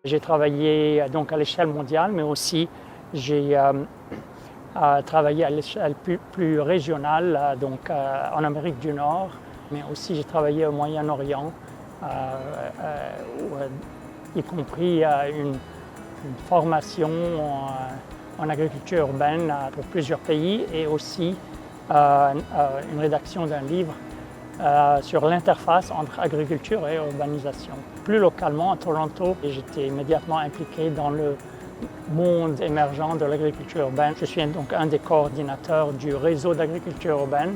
J'ai travaillé donc à l'échelle mondiale, mais aussi j'ai travaillé à l'échelle plus régionale, donc en Amérique du Nord, mais aussi j'ai travaillé au Moyen-Orient, y compris une formation en agriculture urbaine pour plusieurs pays et aussi une rédaction d'un livre sur l'interface entre agriculture et urbanisation. Plus localement, à Toronto, j'étais immédiatement impliqué dans le monde émergent de l'agriculture urbaine. Je suis donc un des coordinateurs du réseau d'agriculture urbaine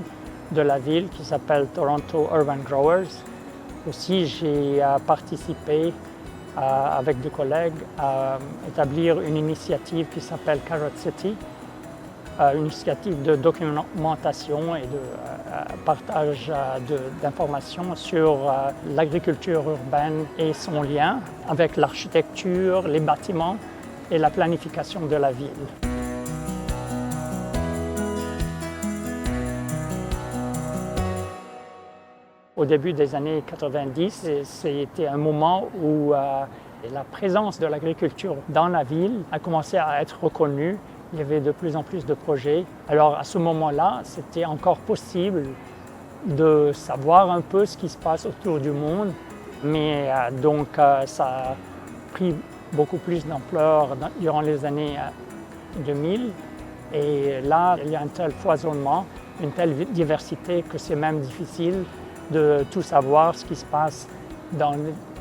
de la ville qui s'appelle Toronto Urban Growers. Aussi, j'ai participé avec des collègues à établir une initiative qui s'appelle Carrot City, une initiative de documentation et de partage d'informations sur l'agriculture urbaine et son lien avec l'architecture, les bâtiments et la planification de la ville. Au début des années 90, c'était un moment où la présence de l'agriculture dans la ville a commencé à être reconnue. Il y avait de plus en plus de projets. Alors à ce moment-là, c'était encore possible de savoir un peu ce qui se passe autour du monde, mais donc ça a pris beaucoup plus d'ampleur durant les années 2000. Et là, il y a un tel foisonnement, une telle diversité que c'est même difficile de tout savoir ce qui se passe dans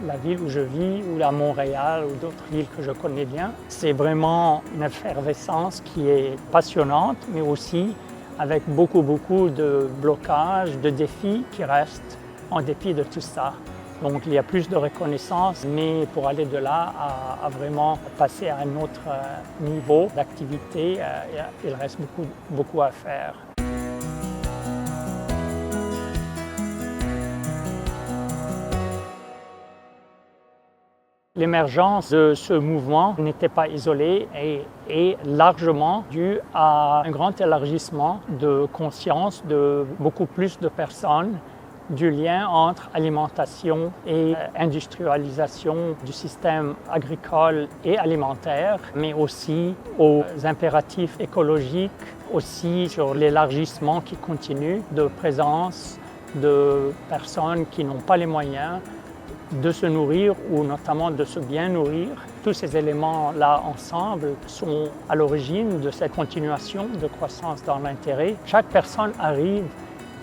la ville où je vis, ou à Montréal, ou d'autres villes que je connais bien. C'est vraiment une effervescence qui est passionnante, mais aussi avec beaucoup de blocages, de défis qui restent en dépit de tout ça. Donc il y a plus de reconnaissance, mais pour aller de là à vraiment passer à un autre niveau d'activité, il reste beaucoup à faire. L'émergence de ce mouvement n'était pas isolée et est largement due à un grand élargissement de conscience de beaucoup plus de personnes du lien entre alimentation et industrialisation du système agricole et alimentaire, mais aussi aux impératifs écologiques, aussi sur l'élargissement qui continue de présence de personnes qui n'ont pas les moyens de se nourrir ou notamment de se bien nourrir. Tous ces éléments-là ensemble sont à l'origine de cette continuation de croissance dans l'intérêt. Chaque personne arrive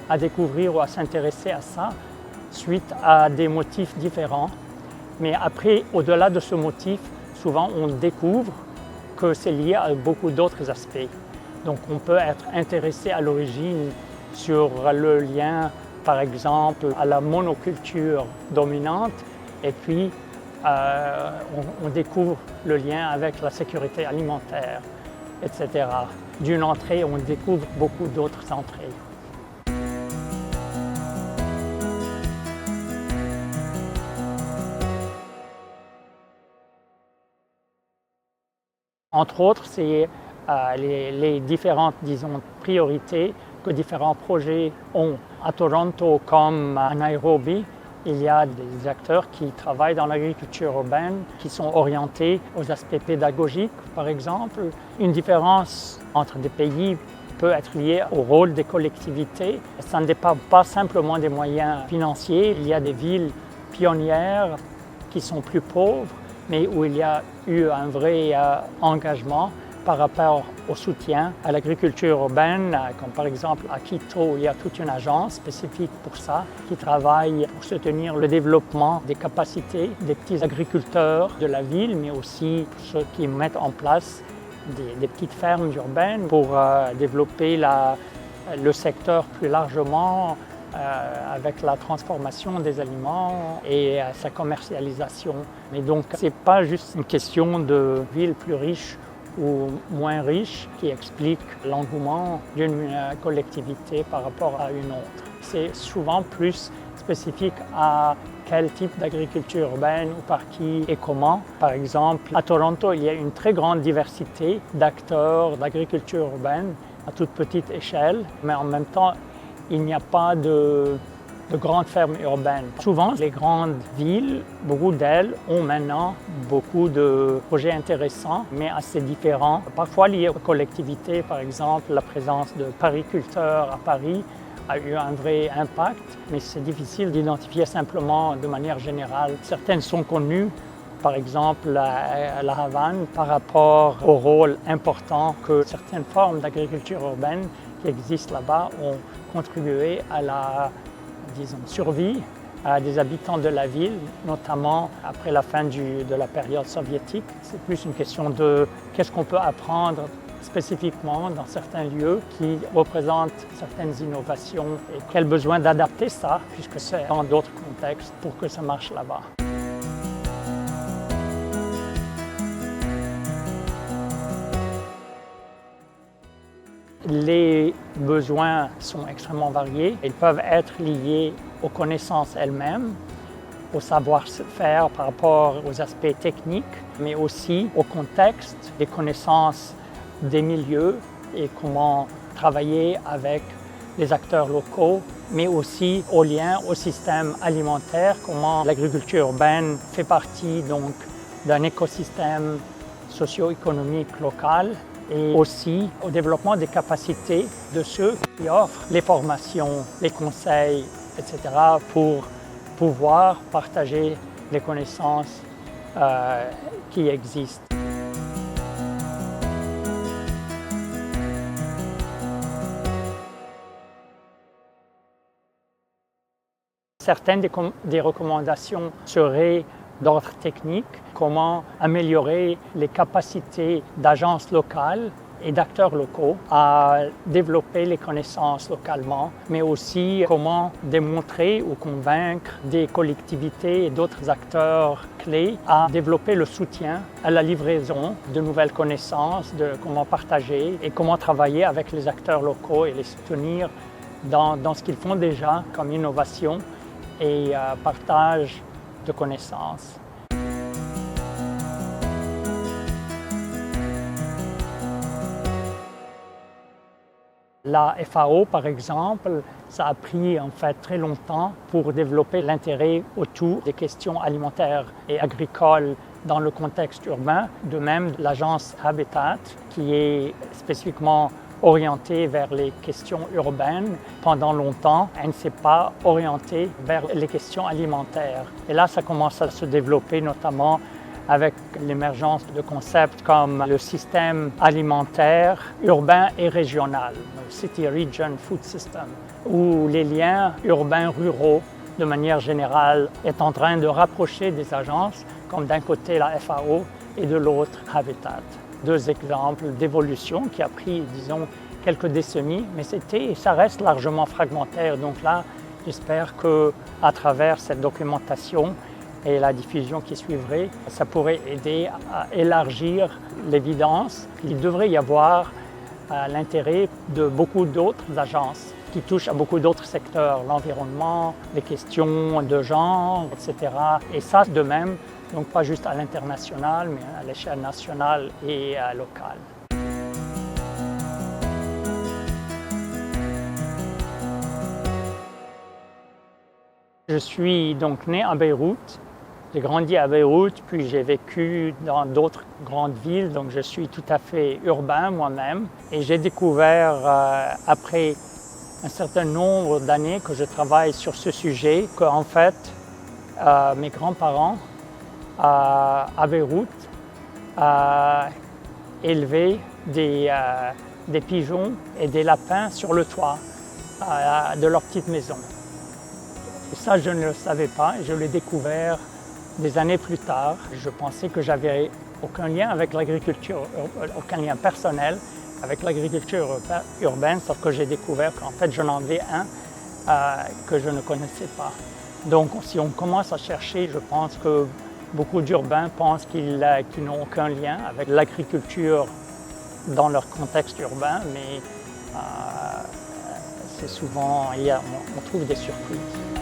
à découvrir ou à s'intéresser à ça suite à des motifs différents. Mais après, au-delà de ce motif, souvent on découvre que c'est lié à beaucoup d'autres aspects. Donc on peut être intéressé à l'origine sur le lien, par exemple, à la monoculture dominante, et puis on découvre le lien avec la sécurité alimentaire, etc. D'une entrée, on découvre beaucoup d'autres entrées. Entre autres, c'est les différentes, priorités que différents projets ont. À Toronto comme à Nairobi, il y a des acteurs qui travaillent dans l'agriculture urbaine, qui sont orientés aux aspects pédagogiques, par exemple. Une différence entre des pays peut être liée au rôle des collectivités. Ça ne dépend pas simplement des moyens financiers. Il y a des villes pionnières qui sont plus pauvres, mais où il y a eu un vrai engagement par rapport au soutien à l'agriculture urbaine, comme par exemple à Quito, il y a toute une agence spécifique pour ça, qui travaille pour soutenir le développement des capacités des petits agriculteurs de la ville, mais aussi pour ceux qui mettent en place des petites fermes urbaines pour développer le secteur plus largement avec la transformation des aliments et sa commercialisation. Mais donc, ce n'est pas juste une question de villes plus riches ou moins riches qui explique l'engouement d'une collectivité par rapport à une autre. C'est souvent plus spécifique à quel type d'agriculture urbaine ou par qui et comment. Par exemple, à Toronto, il y a une très grande diversité d'acteurs d'agriculture urbaine à toute petite échelle, mais en même temps, il n'y a pas de grandes fermes urbaines. Souvent, les grandes villes, beaucoup d'elles ont maintenant beaucoup de projets intéressants, mais assez différents. Parfois liés aux collectivités, par exemple, la présence de pariculteurs à Paris a eu un vrai impact, mais c'est difficile d'identifier simplement de manière générale. Certaines sont connues, par exemple la Havane, par rapport au rôle important que certaines formes d'agriculture urbaine qui existent là-bas ont contribué à la, survie des habitants de la ville, notamment après la fin de la période soviétique. C'est plus une question de qu'est-ce qu'on peut apprendre spécifiquement dans certains lieux qui représentent certaines innovations et quel besoin d'adapter ça, puisque c'est dans d'autres contextes, pour que ça marche là-bas. Les besoins sont extrêmement variés. Ils peuvent être liés aux connaissances elles-mêmes, au savoir-faire par rapport aux aspects techniques, mais aussi au contexte, des connaissances des milieux et comment travailler avec les acteurs locaux, mais aussi au lien au système alimentaire, comment l'agriculture urbaine fait partie donc d'un écosystème socio-économique local, et aussi au développement des capacités de ceux qui offrent les formations, les conseils, etc. pour pouvoir partager les connaissances qui existent. Certaines des recommandations seraient d'ordre technique, comment améliorer les capacités d'agences locales et d'acteurs locaux à développer les connaissances localement, mais aussi comment démontrer ou convaincre des collectivités et d'autres acteurs clés à développer le soutien à la livraison de nouvelles connaissances, de comment partager et comment travailler avec les acteurs locaux et les soutenir dans ce qu'ils font déjà comme innovation et partage de connaissances. La FAO, par exemple, ça a pris en fait très longtemps pour développer l'intérêt autour des questions alimentaires et agricoles dans le contexte urbain. De même, l'agence Habitat, qui est spécifiquement orientée vers les questions urbaines, pendant longtemps, elle ne s'est pas orientée vers les questions alimentaires. Et là, ça commence à se développer, notamment avec l'émergence de concepts comme le système alimentaire urbain et régional, le City Region Food System, où les liens urbains-ruraux, de manière générale, est en train de rapprocher des agences, comme d'un côté la FAO et de l'autre Habitat. Deux exemples d'évolution qui a pris, disons, quelques décennies, mais ça reste largement fragmentaire. Donc là, j'espère qu'à travers cette documentation et la diffusion qui suivrait, ça pourrait aider à élargir l'évidence. Il devrait y avoir l'intérêt de beaucoup d'autres agences qui touchent à beaucoup d'autres secteurs, l'environnement, les questions de genre, etc. Et ça, de même, donc pas juste à l'international, mais à l'échelle nationale et locale. Je suis donc né à Beyrouth. J'ai grandi à Beyrouth, puis j'ai vécu dans d'autres grandes villes, donc je suis tout à fait urbain moi-même. Et j'ai découvert, après un certain nombre d'années que je travaille sur ce sujet, qu'en fait, mes grands-parents à Beyrouth élevaient des pigeons et des lapins sur le toit de leur petite maison. Et ça, je ne le savais pas, et je l'ai découvert des années plus tard. Je pensais que j'avais aucun lien avec l'agriculture, aucun lien personnel avec l'agriculture urbaine, sauf que j'ai découvert qu'en fait, j'en avais un que je ne connaissais pas. Donc, si on commence à chercher, je pense que beaucoup d'urbains pensent qu'ils n'ont aucun lien avec l'agriculture dans leur contexte urbain, mais c'est souvent, on trouve des surprises.